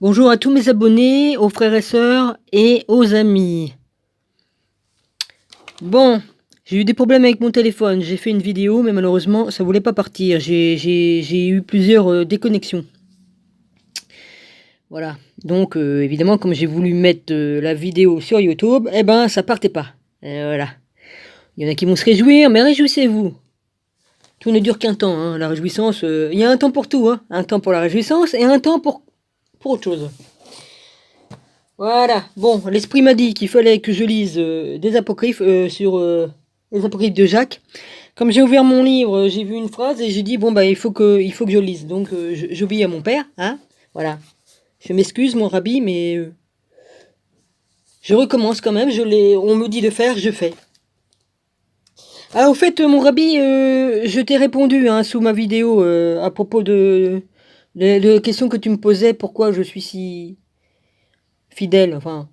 Bonjour à tous mes abonnés, aux frères et sœurs et aux amis. Bon, j'ai eu des problèmes avec mon téléphone. J'ai fait une vidéo, mais malheureusement, ça voulait pas partir. J'ai eu plusieurs déconnexions. Voilà. Donc, évidemment, comme j'ai voulu mettre la vidéo sur YouTube, eh ben, ça partait pas. Et voilà. Il y en a qui vont se réjouir, mais réjouissez-vous. Tout ne dure qu'un temps, hein. La réjouissance, il y a un temps pour tout, hein. Un temps pour la réjouissance et un temps pour autre chose. Voilà, bon, l'esprit m'a dit qu'il fallait que je lise des apocryphes sur les apocryphes de Jacques. Comme j'ai ouvert mon livre, j'ai vu une phrase et j'ai dit bon bah il faut que je lise. Donc j'obéis à mon père, hein. Voilà. Je m'excuse mon rabbi, mais je recommence quand même. On me dit de faire, je fais. Ah au fait mon rabbi, je t'ai répondu hein, sous ma vidéo à propos de questions que tu me posais, pourquoi je suis si fidèle, enfin.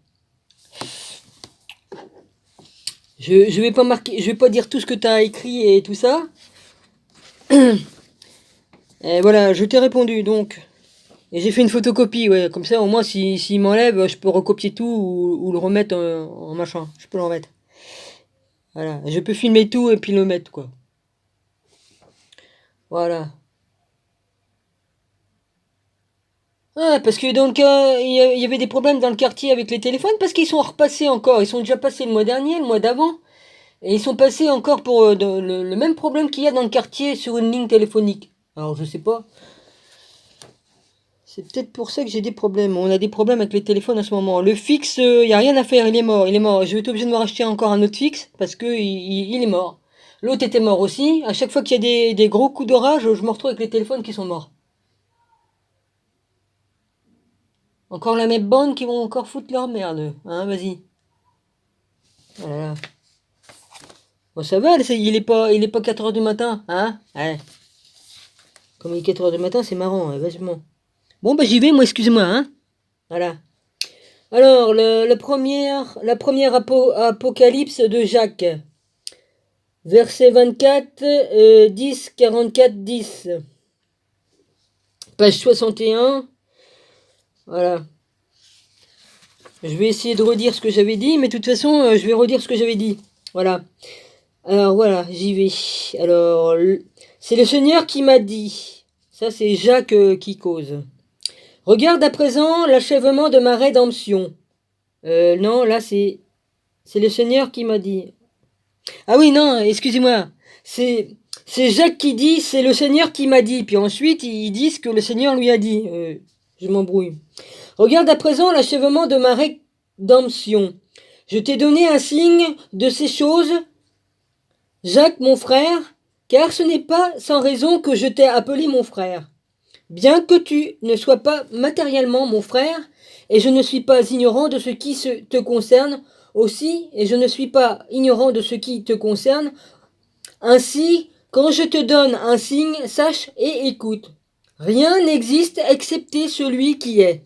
Je vais pas marquer, je vais pas dire tout ce que tu as écrit et tout ça. Et voilà, je t'ai répondu donc. Et j'ai fait une photocopie, ouais, comme ça au moins s'il m'enlève, je peux recopier tout ou le remettre en machin. Je peux le remettre. Voilà, je peux filmer tout et puis le mettre quoi. Voilà. Ah, parce que donc il y avait des problèmes dans le quartier avec les téléphones parce qu'ils sont repassés encore. Ils sont déjà passés le mois dernier, le mois d'avant. Et ils sont passés encore pour le même problème qu'il y a dans le quartier sur une ligne téléphonique. Alors je sais pas. C'est peut-être pour ça que j'ai des problèmes. On a des problèmes avec les téléphones en ce moment. Le fixe, il n'y a rien à faire, il est mort, il est mort. Je vais être obligé de me racheter encore un autre fixe parce que il est mort. L'autre était mort aussi. À chaque fois qu'il y a des gros coups d'orage, je me retrouve avec les téléphones qui sont morts. Encore la même bande qui vont encore foutre leur merde. Hein, vas-y. Voilà. Bon, ça va, il est pas 4 heures du matin, hein? Ouais. Comme il est 4 heures du matin, c'est marrant, vachement. Bon, bah j'y vais, moi, excusez-moi, hein? Voilà. Alors, la première apocalypse de Jacques. Verset 24, 10, 44, 10. Page 61. Voilà. Je vais essayer de redire ce que j'avais dit, mais de toute façon, je vais redire ce que j'avais dit. Voilà. Alors voilà, j'y vais. Alors, c'est le Seigneur qui m'a dit. Ça, c'est Jacques qui cause. Regarde à présent l'achèvement de ma rédemption. Non, là, c'est le Seigneur qui m'a dit. Ah oui, non, excusez-moi. C'est Jacques qui dit, c'est le Seigneur qui m'a dit. Puis ensuite, ils disent que le Seigneur lui a dit. Je m'embrouille. Regarde à présent l'achèvement de ma rédemption. Je t'ai donné un signe de ces choses, Jacques mon frère, car ce n'est pas sans raison que je t'ai appelé mon frère. Bien que tu ne sois pas matériellement mon frère, et je ne suis pas ignorant de ce qui te concerne aussi, et je ne suis pas ignorant de ce qui te concerne, ainsi, quand je te donne un signe, sache et écoute. Rien n'existe excepté celui qui est.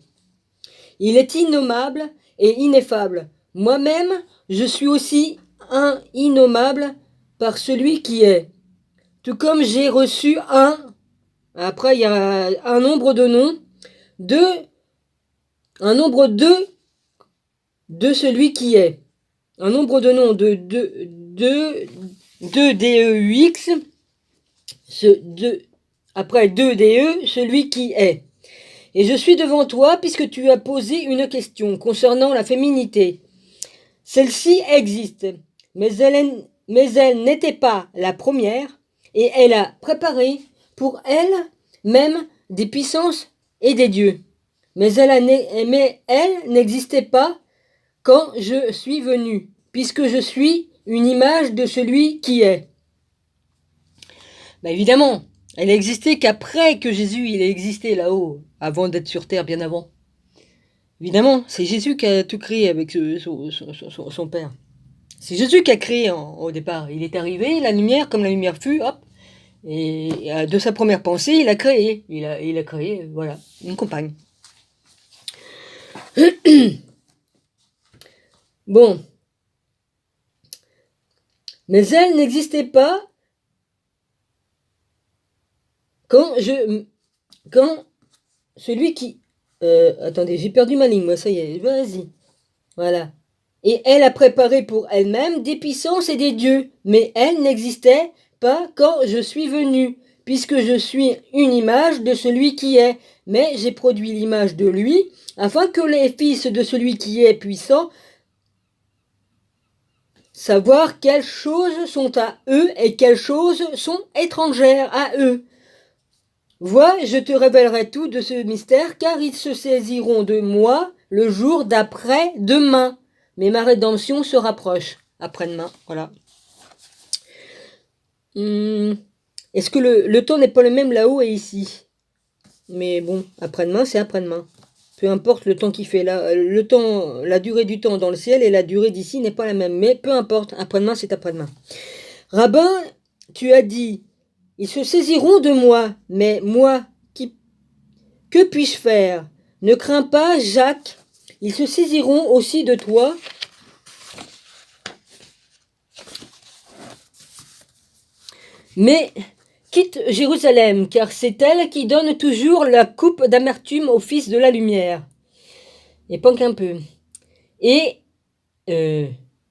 Il est innommable et ineffable. Moi-même, je suis aussi un innommable par celui qui est. Tout comme j'ai reçu après il y a un nombre de noms, un nombre de celui qui est. Un nombre de noms de DEUX, après 2 DE, celui qui est. Et je suis devant toi puisque tu as posé une question concernant la féminité. Celle-ci existe, mais elle n'était pas la première, et elle a préparé pour elle-même des puissances et des dieux. Mais elle n'existait pas quand je suis venu, puisque je suis une image de celui qui est. Bah évidemment, elle existait qu'après que Jésus il a existé là-haut, avant d'être sur terre, bien avant. Évidemment, c'est Jésus qui a tout créé avec son Père. C'est Jésus qui a créé au départ. Il est arrivé, la lumière, comme la lumière fut, hop, et de sa première pensée, il a créé. Il a créé, voilà, une compagne. Bon. Mais elle n'existait pas quand celui qui Attendez, j'ai perdu ma ligne, moi, ça y est, vas-y. Voilà. Et elle a préparé pour elle-même des puissances et des dieux, mais elle n'existait pas quand je suis venu, puisque je suis une image de celui qui est, mais j'ai produit l'image de lui, afin que les fils de celui qui est puissant savoir quelles choses sont à eux et quelles choses sont étrangères à eux. Vois, je te révélerai tout de ce mystère, car ils se saisiront de moi le jour d'après-demain. Mais ma rédemption se rapproche. Après-demain, voilà. Est-ce que le temps n'est pas le même là-haut et ici? Mais bon, après-demain, c'est après-demain. Peu importe le temps qu'il fait là, la durée du temps dans le ciel et la durée d'ici n'est pas la même. Mais peu importe, après-demain, c'est après-demain. Rabbin, tu as dit, ils se saisiront de moi, mais moi, que puis-je faire? Ne crains pas, Jacques, ils se saisiront aussi de toi. Mais quitte Jérusalem, car c'est elle qui donne toujours la coupe d'amertume au fils de la lumière. Et pas qu'un peu. Et,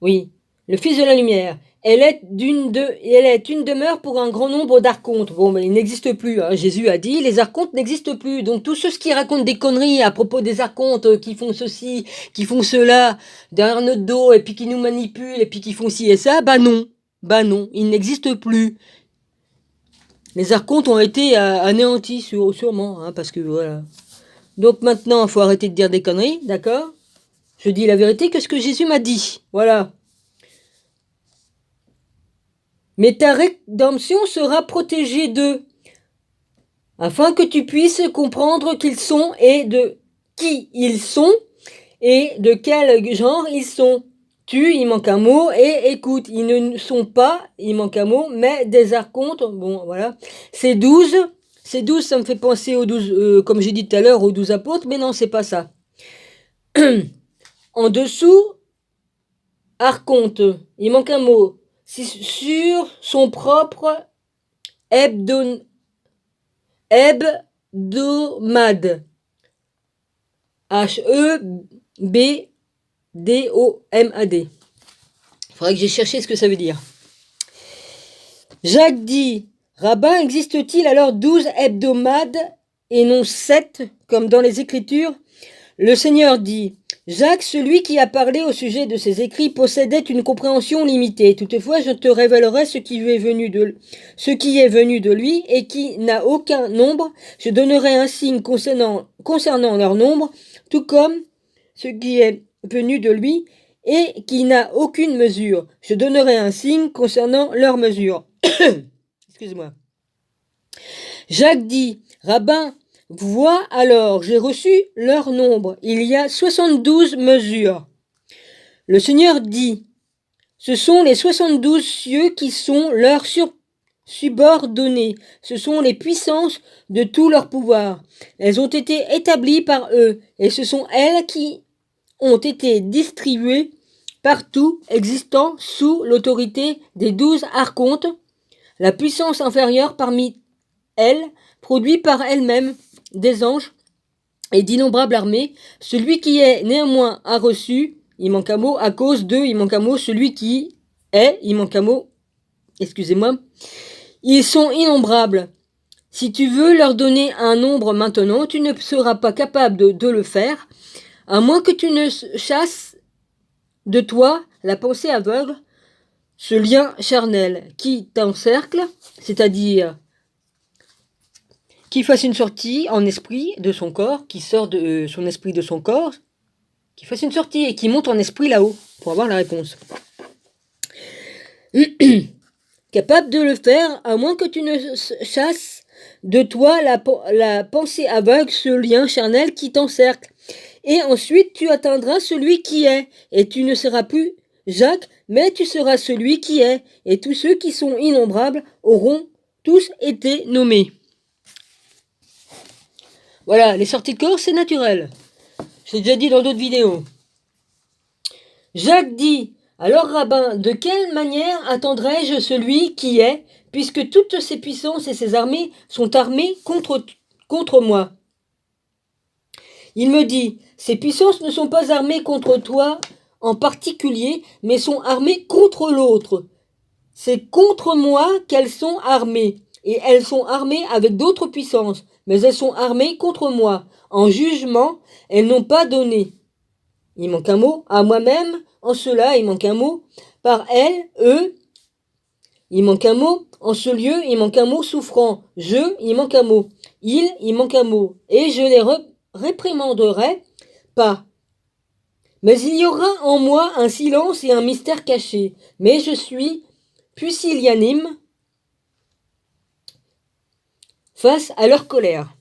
oui, le fils de la lumière. Elle est une demeure pour un grand nombre d'archontes. Bon, mais il n'existe plus. Hein. Jésus a dit, les archontes n'existent plus. Donc tous ceux qui racontent des conneries à propos des archontes, qui font ceci, qui font cela, derrière notre dos, et puis qui nous manipulent, et puis qui font ci et ça, bah non, ils n'existent plus. Les archontes ont été anéantis sûrement, hein, parce que voilà. Donc maintenant, il faut arrêter de dire des conneries, d'accord? Je dis la vérité que ce que Jésus m'a dit, voilà. Mais ta rédemption sera protégée d'eux, afin que tu puisses comprendre qu'ils sont et de qui ils sont et de quel genre ils sont. Il manque un mot, et écoute, ils ne sont pas, il manque un mot, mais des archontes, bon voilà. C'est 12, ça me fait penser aux 12, comme j'ai dit tout à l'heure, aux 12 apôtres, mais non, c'est pas ça. En dessous, archonte, il manque un mot. Sur son propre hebdomade. Hebdomad. Il faudrait que j'ai cherché ce que ça veut dire. Jacques dit, Rabbin, existe-t-il alors 12 hebdomades et non 7, comme dans les Écritures? Le Seigneur dit, Jacques, celui qui a parlé au sujet de ces écrits, possédait une compréhension limitée. Toutefois, je te révélerai ce qui est venu de lui et qui n'a aucun nombre. Je donnerai un signe concernant leur nombre, tout comme ce qui est venu de lui et qui n'a aucune mesure. Je donnerai un signe concernant leur mesure. Excusez-moi. Jacques dit, Rabbin, vois alors, j'ai reçu leur nombre. Il y a 72 mesures. Le Seigneur dit, ce sont les 72 cieux qui sont leurs subordonnés. Ce sont les puissances de tout leur pouvoir. Elles ont été établies par eux, et ce sont elles qui ont été distribuées partout, existant sous l'autorité des 12 archontes. La puissance inférieure parmi elles produit par elle-même des anges et d'innombrables armées. Celui qui est néanmoins a reçu, il manque un mot, à cause de, il manque un mot, celui qui est, il manque un mot, excusez-moi, ils sont innombrables. Si tu veux leur donner un nombre maintenant, tu ne seras pas capable de le faire, à moins que tu ne chasses de toi la pensée aveugle, ce lien charnel qui t'encercle, c'est-à-dire qui fasse une sortie en esprit de son corps, qui sort de son esprit de son corps, qui fasse une sortie et qui monte en esprit là-haut pour avoir la réponse. Capable de le faire, à moins que tu ne chasses de toi la pensée aveugle, ce lien charnel qui t'encercle. Et ensuite tu atteindras celui qui est, et tu ne seras plus Jacques, mais tu seras celui qui est, et tous ceux qui sont innombrables auront tous été nommés. Voilà, les sorties de corps, c'est naturel. Je l'ai déjà dit dans d'autres vidéos. Jacques dit, alors rabbin, de quelle manière attendrai-je celui qui est, puisque toutes ses puissances et ses armées sont armées contre moi? Il me dit, ces puissances ne sont pas armées contre toi en particulier, mais sont armées contre l'autre. C'est contre moi qu'elles sont armées. Et elles sont armées avec d'autres puissances, mais elles sont armées contre moi. En jugement, elles n'ont pas donné. Il manque un mot. À moi-même, en cela, il manque un mot. Par elles, eux, il manque un mot. En ce lieu, il manque un mot. Souffrant. Je, il manque un mot. Il manque un mot. Et je les réprimanderai pas. Mais il y aura en moi un silence et un mystère caché. Mais je suis pusillanime face à leur colère.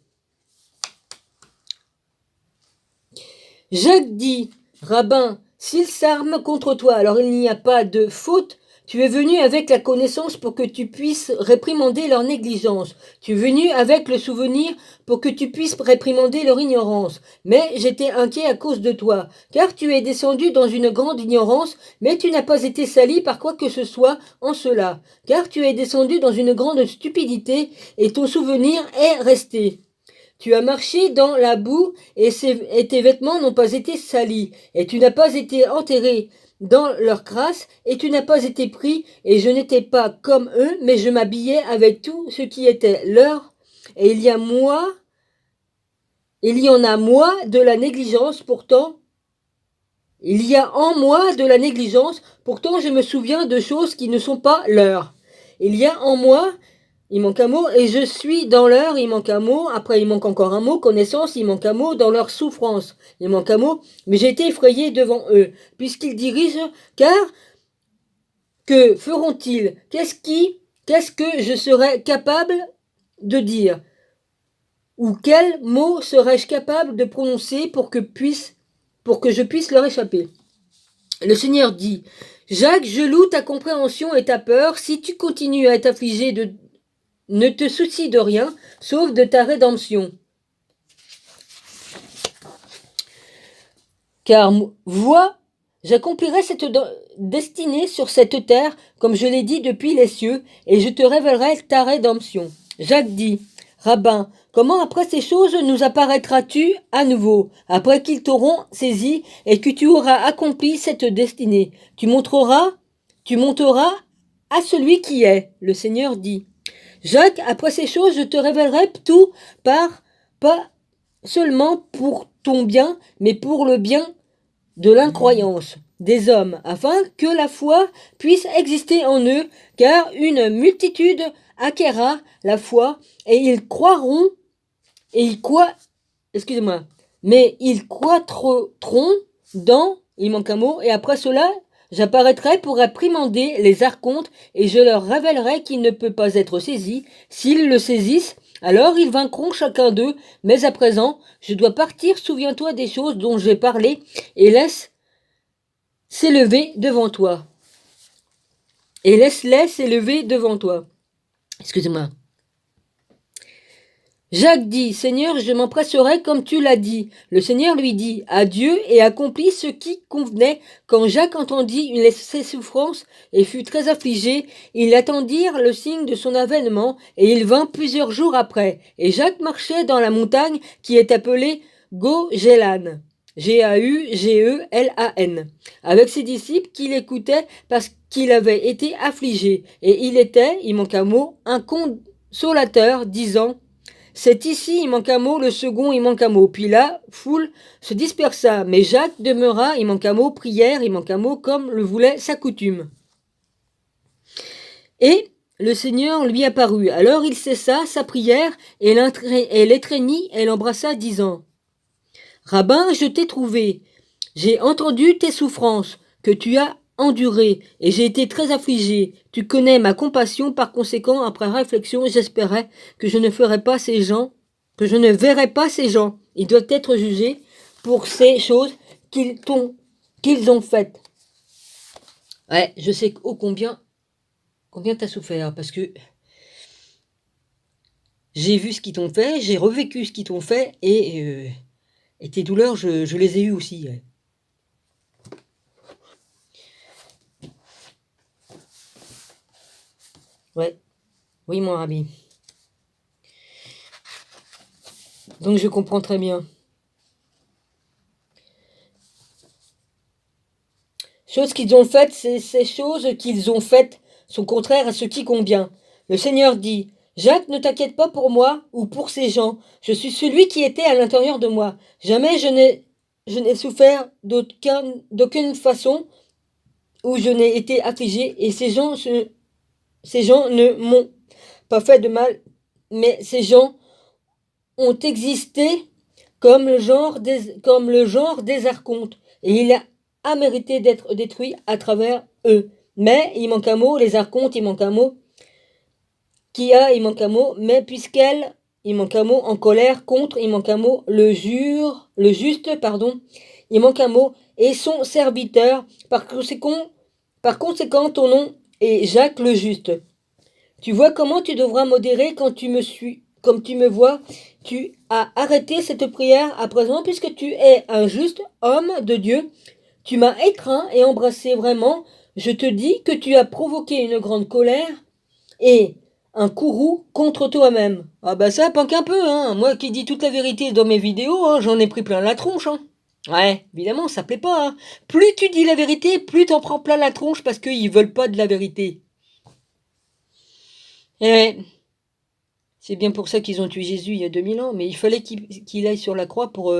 Jacques dit, Rabbin, s'ils s'arment contre toi, alors il n'y a pas de faute. Tu es venu avec la connaissance pour que tu puisses réprimander leur négligence. Tu es venu avec le souvenir pour que tu puisses réprimander leur ignorance. Mais j'étais inquiet à cause de toi, car tu es descendu dans une grande ignorance, mais tu n'as pas été sali par quoi que ce soit en cela, car tu es descendu dans une grande stupidité, et ton souvenir est resté. Tu as marché dans la boue et tes vêtements n'ont pas été salis, et tu n'as pas été enterré dans leur crasse, et tu n'as pas été pris, et je n'étais pas comme eux, mais je m'habillais avec tout ce qui était leur, et il y en a moi de la négligence, pourtant, il y a en moi de la négligence, pourtant je me souviens de choses qui ne sont pas leurs. Il y a en moi, il manque un mot, et je suis dans leur, il manque un mot, après il manque encore un mot, connaissance, il manque un mot, dans leur souffrance, il manque un mot, mais j'ai été effrayé devant eux, puisqu'ils dirigent, car que feront-ils? Qu'est-ce que je serais capable de dire? Ou quel mot serais-je capable de prononcer pour que je puisse leur échapper? Le Seigneur dit, Jacques, je loue ta compréhension et ta peur, si tu continues à être affligé ne te soucie de rien, sauf de ta rédemption. Car vois, j'accomplirai cette destinée sur cette terre, comme je l'ai dit depuis les cieux, et je te révélerai ta rédemption. Jacques dit, Rabbin, comment après ces choses nous apparaîtras-tu à nouveau, après qu'ils t'auront saisi et que tu auras accompli cette destinée? Tu monteras à celui qui est, le Seigneur dit. Jacques, après ces choses, je te révélerai tout pas seulement pour ton bien, mais pour le bien de l'incroyance des hommes, afin que la foi puisse exister en eux, car une multitude acquérera la foi, et ils croiront, mais ils croîtront dans, il manque un mot, et après cela, j'apparaîtrai pour réprimander les archontes, et je leur révélerai qu'il ne peut pas être saisi. S'ils le saisissent, alors ils vaincront chacun d'eux, mais à présent, je dois partir, souviens-toi des choses dont j'ai parlé, et laisse s'élever devant toi. Et laisse-les s'élever devant toi. Excusez-moi. Jacques dit, Seigneur, je m'empresserai comme tu l'as dit. Le Seigneur lui dit, adieu, et accomplit ce qui convenait. Quand Jacques entendit ses souffrances et fut très affligé, ils attendirent le signe de son avènement, et il vint plusieurs jours après. Et Jacques marchait dans la montagne qui est appelée Gogelan. Gaugelan, avec ses disciples qui l'écoutaient parce qu'il avait été affligé. Et il manque un mot, un consolateur, disant, c'est ici, il manque un mot, le second, il manque un mot. Puis la foule se dispersa, mais Jacques demeura, il manque un mot, prière, il manque un mot, comme le voulait sa coutume. Et le Seigneur lui apparut. Alors il cessa sa prière et l'étreignit et l'embrassa, disant, Rabbin, je t'ai trouvé, j'ai entendu tes souffrances que tu as endurées, et j'ai été très affligé. Tu connais ma compassion, par conséquent, après réflexion, j'espérais que je ne verrais pas ces gens. Ils doivent être jugés pour ces choses qu'ils ont faites. Ouais, je sais combien t'as souffert, parce que j'ai vu ce qu'ils t'ont fait, j'ai revécu ce qu'ils t'ont fait, et tes douleurs, je les ai eues aussi. Ouais. Ouais, oui, mon ami. Donc je comprends très bien. choses qu'ils ont faites, ces choses qu'ils ont faites sont contraires à ce qui convient. Le Seigneur dit, Jacques, ne t'inquiète pas pour moi ou pour ces gens. Je suis celui qui était à l'intérieur de moi. Jamais je n'ai souffert d'aucune façon où je n'ai été affligé et ces gens ne m'ont pas fait de mal, mais ces gens ont existé comme le genre des archontes, et il a mérité d'être détruit à travers eux. Mais, il manque un mot, les archontes, il manque un mot, il manque un mot, mais puisqu'elle, il manque un mot, en colère, contre, il manque un mot, le juste, il manque un mot, et son serviteur, par conséquent, ton nom est Jacques le Juste. Tu vois comment tu devras modérer quand tu me suis, comme tu me vois. Tu as arrêté cette prière à présent puisque tu es un juste homme de Dieu. Tu m'as étreint et embrassé vraiment. Je te dis que tu as provoqué une grande colère et un courroux contre toi-même. Ah bah ça, pas qu'un peu, hein. Moi qui dis toute la vérité dans mes vidéos, hein, j'en ai pris plein la tronche, hein. Ouais, évidemment, ça plaît pas, hein. Plus tu dis la vérité, plus t'en prends plein la tronche parce qu'ils veulent pas de la vérité. Et ouais, c'est bien pour ça qu'ils ont tué Jésus il y a 2000 ans, mais il fallait qu'il aille sur la croix pour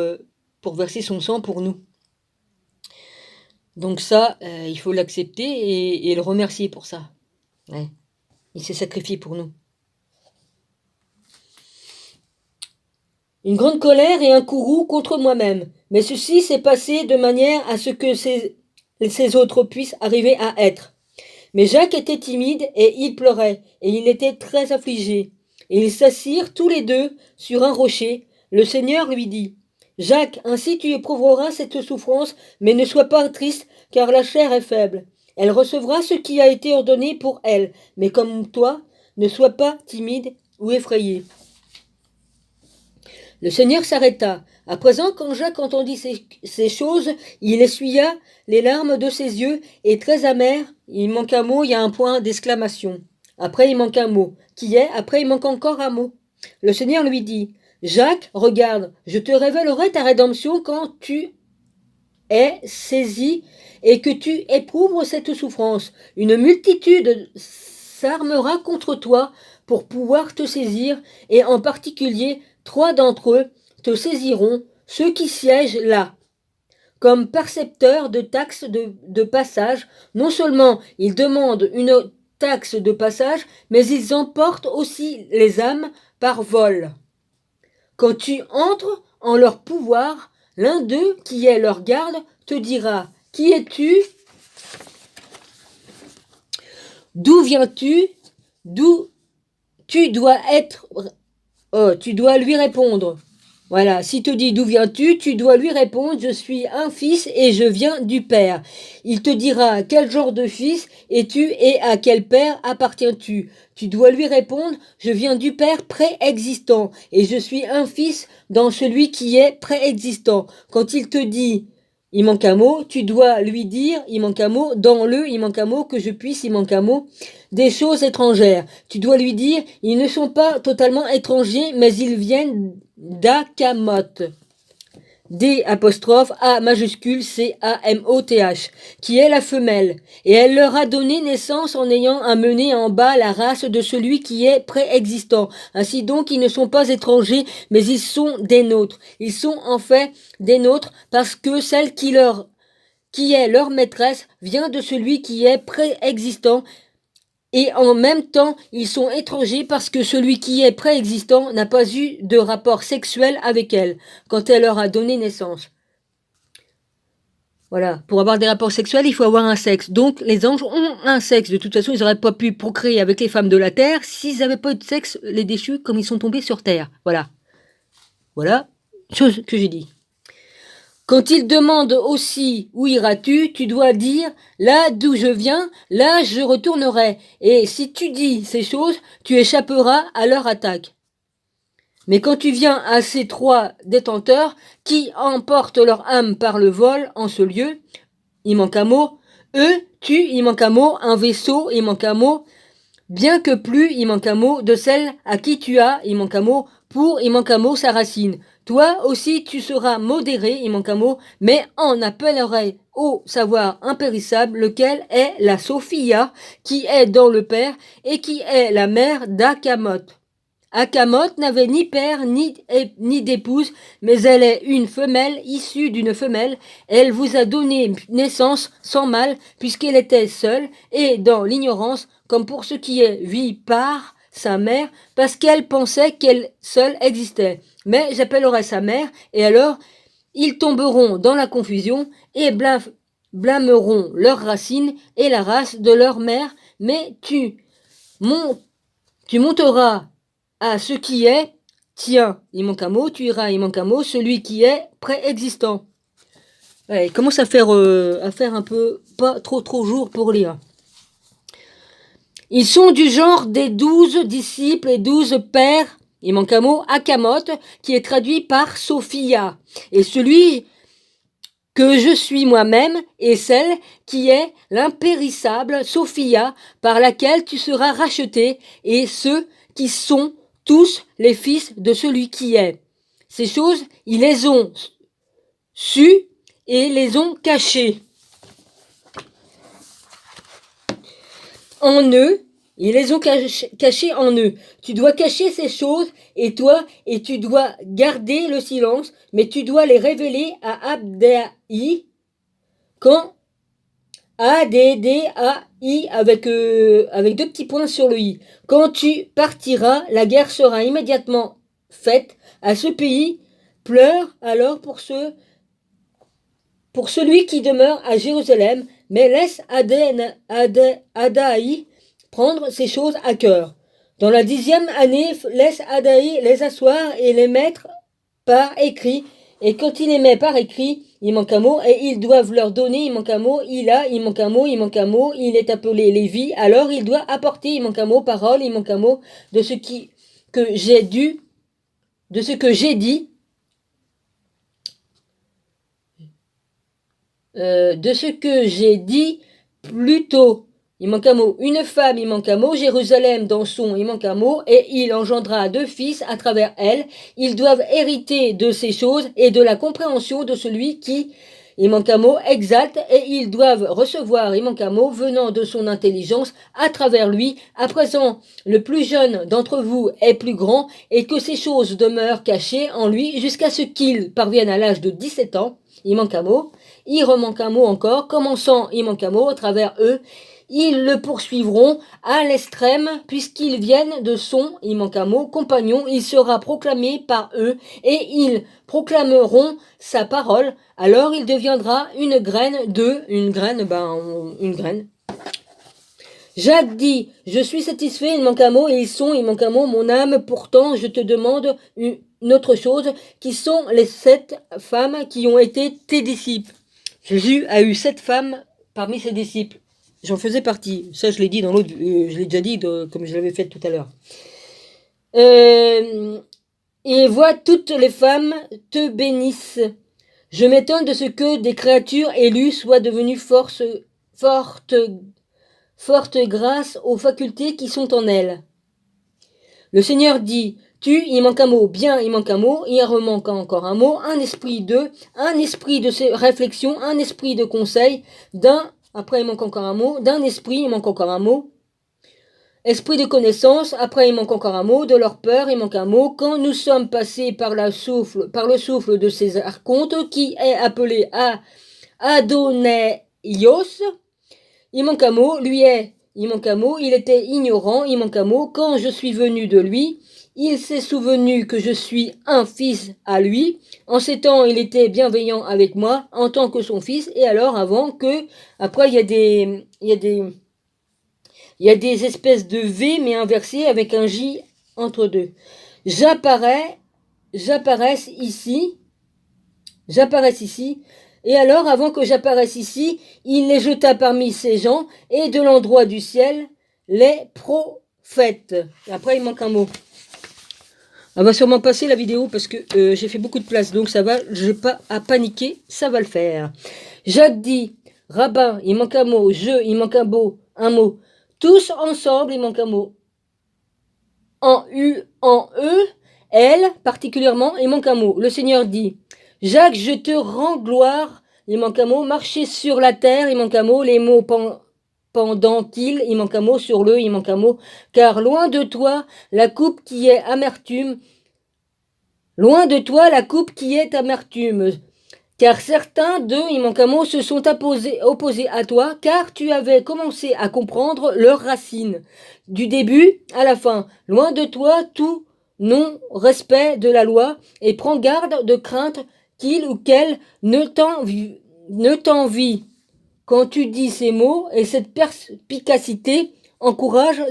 verser son sang pour nous. Donc ça, il faut l'accepter et le remercier pour ça. Ouais. Il s'est sacrifié pour nous. Une grande colère et un courroux contre moi-même. Mais ceci s'est passé de manière à ce que ces autres puissent arriver à être. Mais Jacques était timide et il pleurait, et il était très affligé. Et ils s'assirent tous les deux sur un rocher. Le Seigneur lui dit, Jacques, ainsi tu éprouveras cette souffrance, mais ne sois pas triste, car la chair est faible. Elle recevra ce qui a été ordonné pour elle, mais comme toi, ne sois pas timide ou effrayé. Le Seigneur s'arrêta. À présent, quand Jacques entendit ces choses, il essuya les larmes de ses yeux, et très amer, il manque un mot, il y a un point d'exclamation. Après, il manque un mot, qui est, après, il manque encore un mot. Le Seigneur lui dit, Jacques, regarde, je te révélerai ta rédemption quand tu es saisi et que tu éprouves cette souffrance. Une multitude s'armera contre toi pour pouvoir te saisir, et en particulier 3 d'entre eux te saisiront, ceux qui siègent là, comme percepteurs de taxes de passage. Non seulement ils demandent une taxe de passage, mais ils emportent aussi les âmes par vol. Quand tu entres en leur pouvoir, l'un d'eux, qui est leur garde, te dira, qui es-tu? D'où viens-tu? D'où tu dois être... tu dois lui répondre. Voilà, si te dit d'où viens-tu, tu dois lui répondre, je suis un fils et je viens du Père. Il te dira quel genre de fils es-tu et à quel Père appartiens-tu. Tu dois lui répondre, je viens du Père préexistant et je suis un fils dans celui qui est préexistant. Quand il te dit, il manque un mot, tu dois lui dire, il manque un mot, dans le, il manque un mot, que je puisse, il manque un mot, des choses étrangères. Tu dois lui dire, ils ne sont pas totalement étrangers, mais ils viennent d'Akamoth. D''A majuscule C-A-M-O-T-H, qui est la femelle, et elle leur a donné naissance en ayant amené en bas la race de celui qui est préexistant. Ainsi donc, ils ne sont pas étrangers, mais ils sont des nôtres. Ils sont en fait des nôtres parce que celle qui est leur maîtresse vient de celui qui est préexistant. Et en même temps, ils sont étrangers parce que celui qui est préexistant n'a pas eu de rapport sexuel avec elle quand elle leur a donné naissance. Voilà, pour avoir des rapports sexuels, il faut avoir un sexe. Donc, les anges ont un sexe. De toute façon, ils n'auraient pas pu procréer avec les femmes de la terre s'ils n'avaient pas eu de sexe, les déchus, comme ils sont tombés sur terre. Voilà. Voilà, chose que j'ai dit. Quand il demande aussi où iras-tu, tu dois dire là d'où je viens, là je retournerai. Et si tu dis ces choses, tu échapperas à leur attaque. Mais quand tu viens à ces 3 détenteurs qui emportent leur âme par le vol en ce lieu, il manque un mot, eux, il manque un mot, un vaisseau, il manque un mot, bien que plus, il manque un mot, de celle à qui tu as, il manque un mot, pour, il manque un mot, sa racine. Toi aussi tu seras modéré, il manque un mot, mais en appellerait au savoir impérissable, lequel est la Sophia, qui est dans le père, et qui est la mère d'Akamoth. Akamoth n'avait ni père ni d'épouse, mais elle est une femelle issue d'une femelle. Elle vous a donné naissance sans mal, puisqu'elle était seule et dans l'ignorance, comme pour ce qui est vie par sa mère, parce qu'elle pensait qu'elle seule existait. Mais j'appellerai sa mère, et alors ils tomberont dans la confusion et blâmeront leurs racines et la race de leur mère, mais tu monteras à ce qui est, tiens, il manque un mot, tu iras, il manque un mot, celui qui est préexistant. Ouais, il commence à faire un peu, pas trop jour pour lire. Ils sont du genre des 12 disciples et 12 pères, il manque un mot, Akamoth, qui est traduit par Sophia. Et celui que je suis moi-même est celle qui est l'impérissable Sophia, par laquelle tu seras racheté, et ceux qui sont tous les fils de celui qui est. Ces choses, ils les ont sues et les ont cachées en eux. Ils les ont cachées en eux. Tu dois cacher ces choses et tu dois garder le silence, mais tu dois les révéler à Abdai quand A-D-D-A-I avec deux petits points sur le i. Quand tu partiras, la guerre sera immédiatement faite à ce pays. Pleure alors pour celui qui demeure à Jérusalem, mais laisse Adaï prendre ces choses à cœur. Dans la 10e année, laisse Adaï les asseoir et les mettre par écrit. Et quand il les met par écrit, il manque un mot, et ils doivent leur donner, il manque un mot, il manque un mot, il manque un mot, il est appelé Lévi, alors il doit apporter, il manque un mot, parole, il manque un mot, de ce que j'ai dit, de ce que j'ai dit, plus tôt. Il manque un mot. Une femme, il manque un mot. Jérusalem, dans son, il manque un mot. Et il engendra 2 fils à travers elle. Ils doivent hériter de ces choses et de la compréhension de celui qui, il manque un mot, exalte. Et ils doivent recevoir, il manque un mot, venant de son intelligence à travers lui. À présent, le plus jeune d'entre vous est plus grand et que ces choses demeurent cachées en lui jusqu'à ce qu'il parvienne à l'âge de 17 ans. Il manque un mot. Il remanque un mot encore. Commençant, il manque un mot à travers eux. Ils le poursuivront à l'extrême, puisqu'ils viennent de son, il manque un mot, compagnon, il sera proclamé par eux, et ils proclameront sa parole, alors il deviendra une graine. Une graine. Jacques dit, je suis satisfait, il manque un mot, et il manque un mot, mon âme, pourtant je te demande une autre chose, qui sont les 7 femmes qui ont été tes disciples. Jésus a eu 7 femmes parmi ses disciples. J'en faisais partie. Ça, je l'ai dit dans l'autre, je l'ai déjà dit comme je l'avais fait tout à l'heure. Et vois, toutes les femmes te bénissent. Je m'étonne de ce que des créatures élues soient devenues fortes grâce aux facultés qui sont en elles. Le Seigneur dit, il manque un mot, bien, il manque un mot, il remanque encore un mot, un esprit de réflexion, un esprit de conseil, après il manque encore un mot, d'un esprit, il manque encore un mot, esprit de connaissance, après il manque encore un mot, de leur peur, il manque un mot, quand nous sommes passés par le souffle de ces archontes, qui est appelé Adonaios, il manque un mot, il manque un mot, il était ignorant, il manque un mot, quand je suis venu de lui, il s'est souvenu que je suis un fils à lui. En ces temps, il était bienveillant avec moi en tant que son fils. Et alors, après, il y a des espèces de V, mais inversées avec un J entre deux. J'apparais ici. Et alors, avant que j'apparaisse ici, il les jeta parmi ces gens et de l'endroit du ciel, les prophètes. Et après, il manque un mot. On va sûrement passer la vidéo parce que j'ai fait beaucoup de place, donc ça va, je n'ai pas à paniquer, ça va le faire. Jacques dit, rabbin, il manque un mot, il manque un mot. Tous ensemble, il manque un mot. En E, elle, particulièrement, il manque un mot. Le Seigneur dit, Jacques, je te rends gloire, il manque un mot. Marcher sur la terre, il manque un mot. Les mots pendant qu'il, il manque un mot. Sur le, il manque un mot. Car loin de toi, la coupe qui est amertume. Loin de toi, la coupe qui est amertume. Car certains d'eux, il manque un mot, se sont opposés à toi, car tu avais commencé à comprendre leurs racines. Du début à la fin, loin de toi tout non-respect de la loi, et prends garde de crainte qu'il ou qu'elle ne t'envie. Quand tu dis ces mots, et cette perspicacité encourage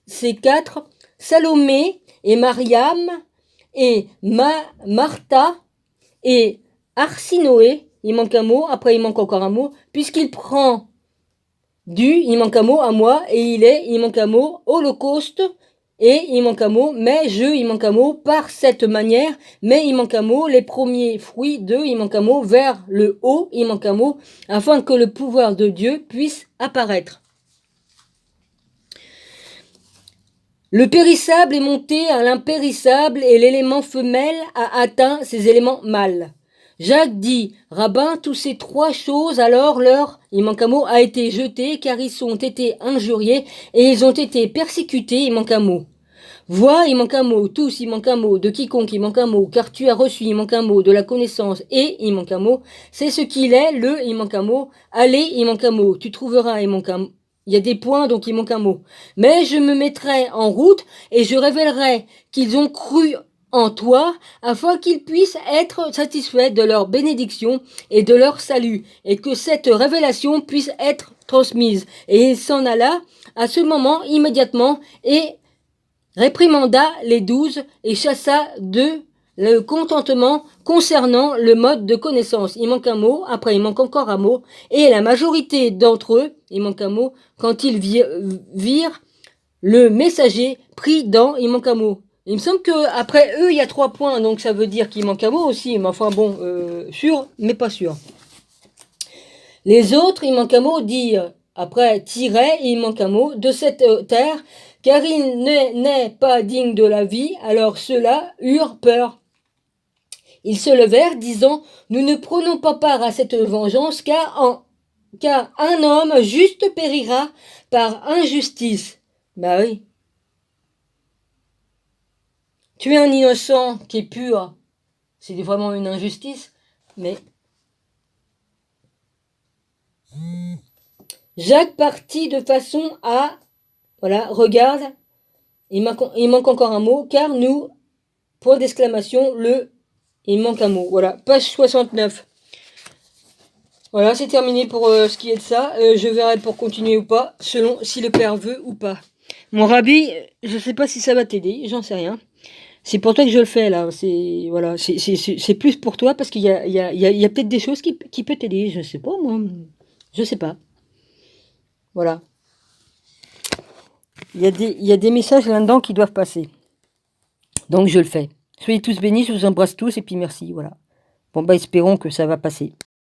ces quatre, Salomé et Mariam et Martha et Arsinoé, il manque un mot, après il manque encore un mot, puisqu'il prend il manque un mot à moi, et il manque un mot, holocauste, et il manque un mot, mais il manque un mot, par cette manière, mais il manque un mot, les premiers fruits il manque un mot, vers le haut, il manque un mot, afin que le pouvoir de Dieu puisse apparaître. Le périssable est monté à l'impérissable, et l'élément femelle a atteint ses éléments mâles. Jacques dit, rabbin, tous ces trois choses, alors il manque un mot, a été jeté, car ils ont été injuriés, et ils ont été persécutés, il manque un mot. Vois, il manque un mot, tous, il manque un mot, de quiconque, il manque un mot, car tu as reçu, il manque un mot, de la connaissance, et il manque un mot, c'est ce qu'il est, il manque un mot, allez, il manque un mot, tu trouveras, il manque un mot. Il y a des points, donc il manque un mot. Mais je me mettrai en route, et je révélerai qu'ils ont cru en toi, afin qu'ils puissent être satisfaits de leur bénédiction et de leur salut, et que cette révélation puisse être transmise. Et il s'en alla à ce moment immédiatement, et réprimanda les 12, et chassa d'eux le contentement concernant le mode de connaissance. Il manque un mot, après il manque encore un mot, et la majorité d'entre eux, il manque un mot, quand ils virent le messager pris dans, il manque un mot. Il me semble que après eux, il y a 3 points, donc ça veut dire qu'il manque un mot aussi, mais enfin bon, sûr, mais pas sûr. Les autres, il manque un mot, dire, après tirer, il manque un mot, de cette terre, car il n'est pas digne de la vie, alors ceux-là eurent peur. Ils se levèrent, disant, nous ne prenons pas part à cette vengeance, car un homme juste périra par injustice. Bah oui. Tuer un innocent qui est pur, c'est vraiment une injustice, mais... Jacques partit de façon à... Voilà, regarde, il manque encore un mot, car nous, point d'exclamation, il manque un mot. Voilà, page 69. Voilà, c'est terminé pour ce qui est de ça. Je verrai pour continuer ou pas, selon si le père veut ou pas. Mon rabbi, je sais pas si ça va t'aider, j'en sais rien. C'est pour toi que je le fais là. C'est voilà, c'est plus pour toi parce qu'il y a peut-être des choses qui peut t'aider. Je sais pas moi, je sais pas. Voilà. Il y a des messages là-dedans qui doivent passer. Donc je le fais. Soyez tous bénis, je vous embrasse tous et puis merci. Voilà. Bon bah espérons que ça va passer.